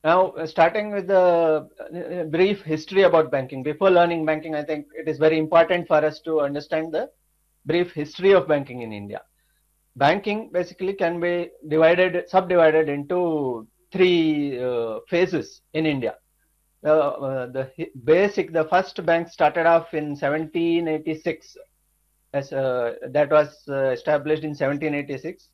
Now, starting with the brief history about banking. Before learning banking, I think it is very important for us to understand the brief history of banking in India. Banking basically can be subdivided into three phases in India. The first bank started off in 1786, as that was established in 1786.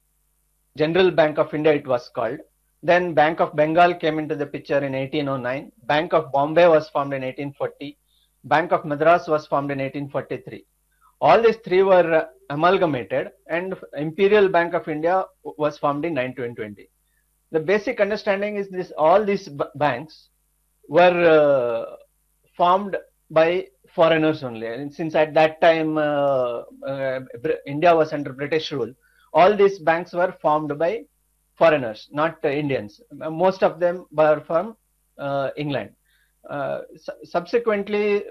General Bank of India it was called. Then Bank of Bengal came into the picture in 1809. Bank of Bombay was formed in 1840. Bank of Madras was formed in 1843. All these three were amalgamated, and Imperial Bank of India was formed in 1920. The basic understanding is this: all these banks were formed by foreigners only. And since at that time India was under British rule, all these banks were formed by foreigners, not Indians. Most of them were from England. Subsequently,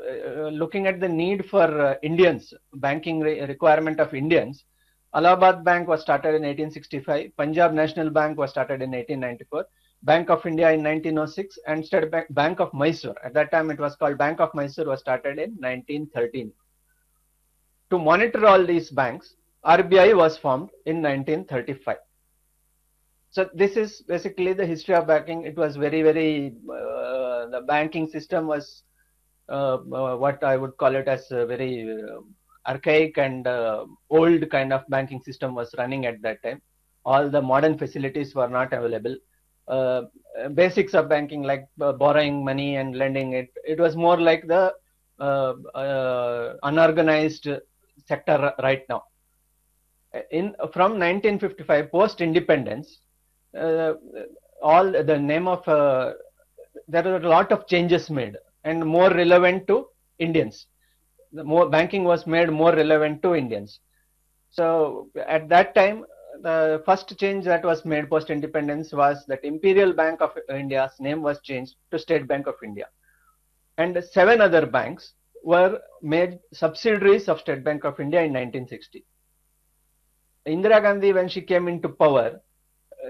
looking at the need for Indians, banking requirement of Indians, Allahabad Bank was started in 1865, Punjab National Bank was started in 1894, Bank of India in 1906, and State Bank of Mysore. At that time, it was called Bank of Mysore, was started in 1913. To monitor all these banks, RBI was formed in 1935. So this is basically the history of banking. It was the banking system was what I would call it as a very archaic and old kind of banking system was running at that time. All the modern facilities were not available. Uh, Basics of banking like borrowing money and lending, it was more like the unorganized sector right now. In From 1955 post independence, uh, all the name of there were a lot of changes made and more relevant to Indians. The more banking was made more relevant to Indians. So at that time, the first change that was made post independence was that Imperial Bank of India's name was changed to State Bank of India, and seven other banks were made subsidiaries of State Bank of India in 1960. Indira Gandhi, when she came into power,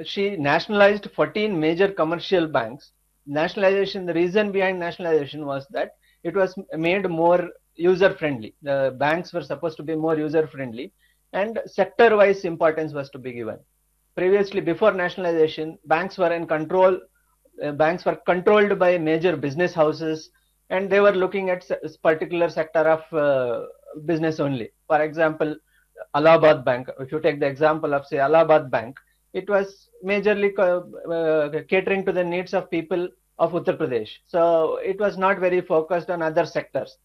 she nationalized 14 major commercial banks. Nationalization, the reason behind nationalization was that it was made more user friendly. The banks were supposed to be more user friendly, and sector wise importance was to be given. Previously, before nationalization, banks were controlled by major business houses, and they were looking at particular sector of business only. For example, Allahabad Bank, if you take the example of say Allahabad Bank, it was majorly catering to the needs of people of Uttar Pradesh. So it was not very focused on other sectors.